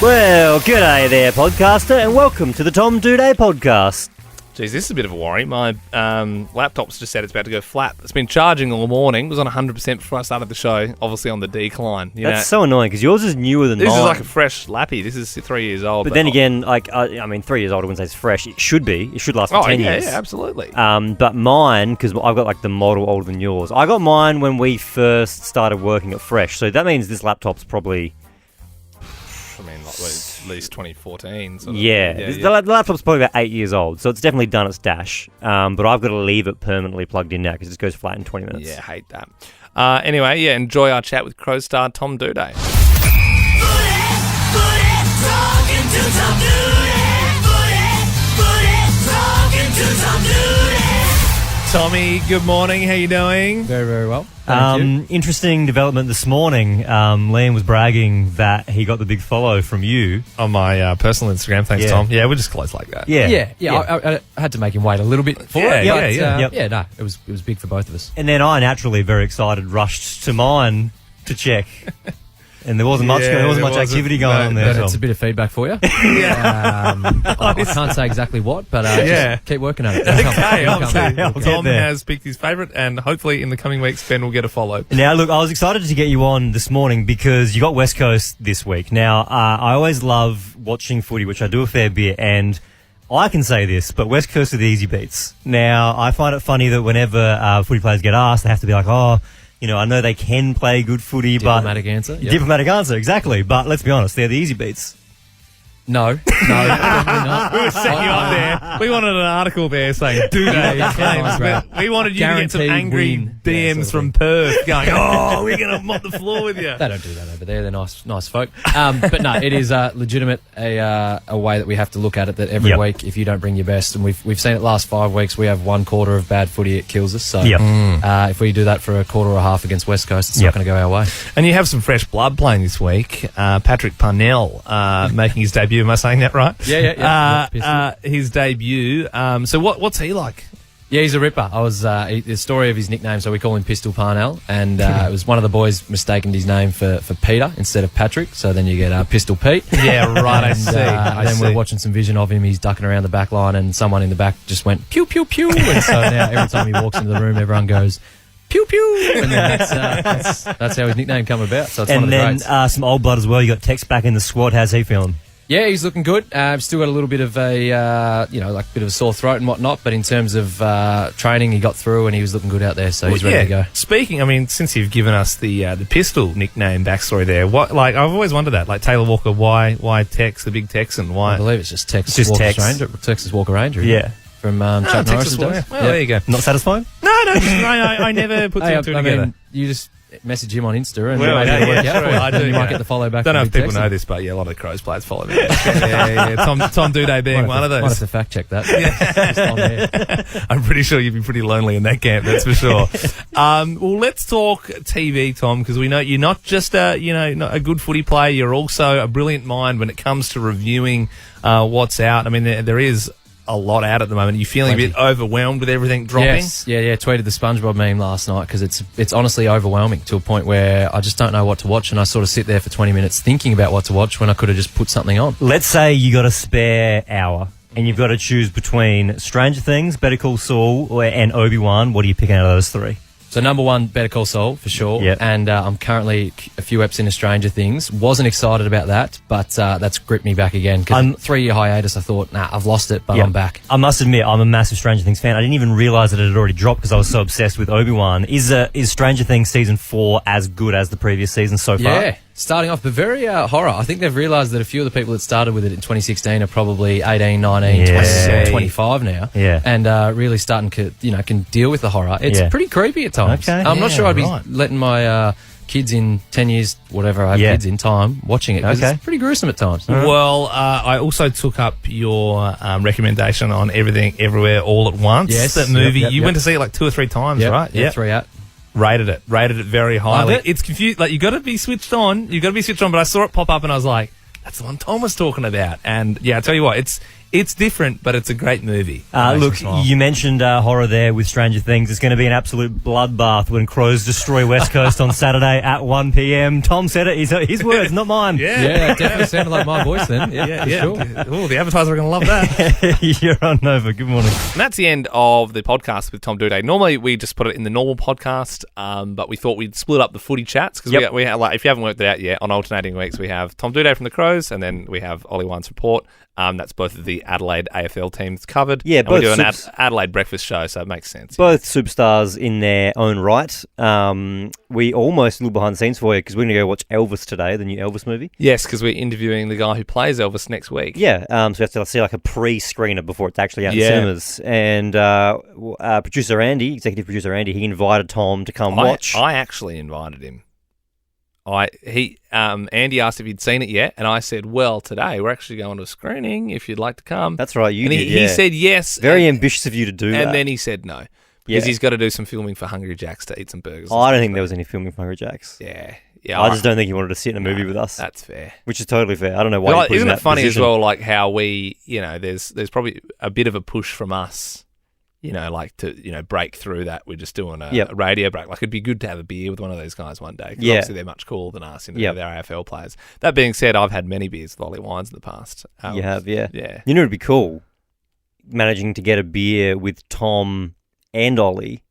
Well, g'day there, podcaster, and welcome to the Tom Doedee podcast. Geez, this is a bit of a worry. My laptop's just said it's about to go flat. It's been charging all morning. It was on 100% before I started the show, obviously on the decline. That's so annoying, because yours is newer than mine. This is like a fresh lappy. This is 3 years old. But then again, like, I mean, 3 years old, I wouldn't say it's fresh. It should be. It should last for 10 years. Yeah, absolutely. But mine, because I've got like the model older than yours, I got mine when we first started working at Fresh. So that means this laptop's probably... I mean, like, at least 2014. Sort of. The laptop's probably about 8 years old, so it's definitely done its dash. But I've got to leave it permanently plugged in now because it just goes flat in 20 minutes. Yeah, hate that. Anyway, yeah, enjoy our chat with Crow star Tom Doedee. Tommy, good morning. How you doing? Very, very well. Thank you. Interesting development this morning. Liam was bragging that he got the big follow from you. On my personal Instagram. Thanks, Tom. Yeah, we're just close like that. Yeah. I had to make him wait a little bit for it. No, it was big for both of us. And then I, naturally very excited, rushed to mine to check. And there wasn't much activity going on there. That's a bit of feedback for you. I can't say exactly what, but just keep working at it. Okay, Tom has picked his favourite, and hopefully in the coming weeks, Ben will get a follow. Now, look, I was excited to get you on this morning because you got West Coast this week. Now, I always love watching footy, which I do a fair bit, and I can say this, but West Coast are the easy beats. Now, I find it funny that whenever footy players get asked, they have to be like, you know, I know they can play good footy, Diplomatic answer. Yep. Diplomatic answer, exactly. But let's be honest, they're the easy beats. No, definitely not. We were setting you up there. We wanted an article there saying Doedee claims. We wanted you to get some angry DMs from Perth going, we're going to mop the floor with you. They don't do that over there. They're nice folk. But no, it is legitimate a way that we have to look at it, that every week, if you don't bring your best, and we've seen it last 5 weeks, we have 1 quarter of bad footy, it kills us. So if we do that for a quarter or a half against West Coast, it's not going to go our way. And you have some fresh blood playing this week. Patrick Parnell making his debut. Am I saying that right? Yeah. His debut. So what's he like? Yeah, he's a ripper. I was the story of his nickname, so we call him Pistol Parnell, and it was one of the boys mistaken his name for Peter instead of Patrick, so then you get Pistol Pete. Yeah, right, I see. Then we're watching some vision of him. He's ducking around the back line, and someone in the back just went, pew, pew, pew, and so now every time he walks into the room, everyone goes, pew, pew, and then that's how his nickname come about, so it's one of the greats. And then some old blood as well. You got Tex back in the squad. How's he feeling? Yeah, he's looking good. Still got a little bit of a, bit of a sore throat and whatnot, but in terms of training, he got through and he was looking good out there, so he's ready to go. Speaking, I mean, since you've given us the Pistol nickname backstory there, I've always wondered that, like Taylor Walker, why Tex, the big Texan? Why? I believe it's just Texas Walker Ranger. Yeah. From Chuck Norris's days. Well, there you go. Not satisfied? No, I never put two and two together. Mean, you just message him on Insta and I do. You might get the follow back. Don't know if people know this, but a lot of the Crows players follow me. Tom Doedee being one of those. Might have to fact check that. I'm pretty sure you'd be pretty lonely in that camp, that's for sure. Well, let's talk TV, Tom, because we know you're not just not a good footy player. You're also a brilliant mind when it comes to reviewing what's out. I mean, there is a lot out at the moment. Are you feeling a bit overwhelmed with everything dropping? Yes, yeah. Tweeted the SpongeBob meme last night because it's honestly overwhelming to a point where I just don't know what to watch, and I sort of sit there for 20 minutes thinking about what to watch when I could have just put something on. Let's say you got a spare hour and you've got to choose between Stranger Things, Better Call Saul, and Obi-Wan. What are you picking out of those three? So number one, Better Call Saul, for sure. Yep. And I'm currently a few eps into Stranger Things. Wasn't excited about that, but that's gripped me back again. Because 3-year hiatus, I thought, I've lost it, but I'm back. I must admit, I'm a massive Stranger Things fan. I didn't even realise that it had already dropped because I was so obsessed with Obi-Wan. Is Stranger Things Season 4 as good as the previous season so far? Yeah. Starting off, but very horror. I think they've realised that a few of the people that started with it in 2016 are probably 18, 19, 20, 25 now. Yeah. And really starting to, can deal with the horror. It's pretty creepy at times. Okay. I'm not sure I'd be letting my kids in 10 years, whatever I have kids in time, watching it. Because it's pretty gruesome at times. Well, I also took up your recommendation on Everything, Everywhere, All at Once. Yes. That movie. You went to see it like 2 or 3 times, right? Yeah, 3 out. Rated it very highly. Love it. It's confused. Like, you got to be switched on. But I saw it pop up and I was like, that's the one Tom was talking about. And yeah, I tell you what, it's It's different, but it's a great movie. Look, you mentioned horror there with Stranger Things. It's going to be an absolute bloodbath when Crows destroy West Coast on Saturday at 1 p.m. Tom said it. His words, not mine. Yeah, it definitely sounded like my voice then. Yeah. Sure. Oh, the advertisers are going to love that. You're on Nova. Good morning. And that's the end of the podcast with Tom Doedee. Normally, we just put it in the normal podcast, but we thought we'd split up the footy chats because we have, if you haven't worked it out yet, on alternating weeks we have Tom Doedee from the Crows, and then we have Ollie Wine's report. That's both of the Adelaide AFL teams covered. Yeah, and both we do an Adelaide breakfast show, so it makes sense. Both superstars in their own right. We almost a little behind the scenes for you because we're going to go watch Elvis today, the new Elvis movie. Yes, because we're interviewing the guy who plays Elvis next week. Yeah, so we have to see like a pre-screener before it's actually out in cinemas. And producer Andy, executive producer Andy, he invited Tom to come watch. I actually invited him. Andy asked if he'd seen it yet, and I said, well, today we're actually going to a screening if you'd like to come. That's right, he said yes. Very ambitious of you to do that. And then he said no, because he's got to do some filming for Hungry Jack's to eat some burgers. I don't think there was any filming for Hungry Jack's. Yeah. I just don't think he wanted to sit in a movie with us. That's fair. Which is totally fair. I don't know why. Isn't it funny as well, like how we, there's probably a bit of a push from us, like to, break through that. We're just doing a radio break. Like, it'd be good to have a beer with one of those guys one day. 'Cause obviously they're much cooler than us, they're AFL players. That being said, I've had many beers with Ollie Wines in the past. You have, yeah. Yeah. It'd be cool managing to get a beer with Tom and Ollie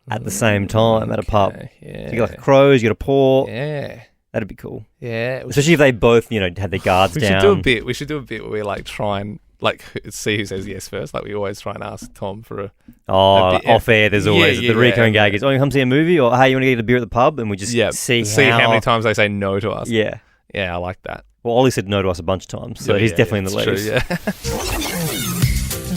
at the same time at a pub. Yeah. So you got like Crows, you got a Port. Yeah. That'd be cool. Yeah. Especially if they both, had their guards down. We should do a bit where we like try and see who says yes first. Like, we always try and ask Tom for a off air. There's always the recurring gag is, you come see a movie, or hey, you want to get a beer at the pub, and we just see how many times they say no to us. Yeah, I like that. Well, Ollie said no to us a bunch of times, so he's definitely in the lead. True, yeah.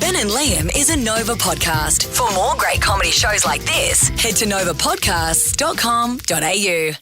Ben and Liam is a Nova podcast. For more great comedy shows like this, head to novapodcasts.com.au.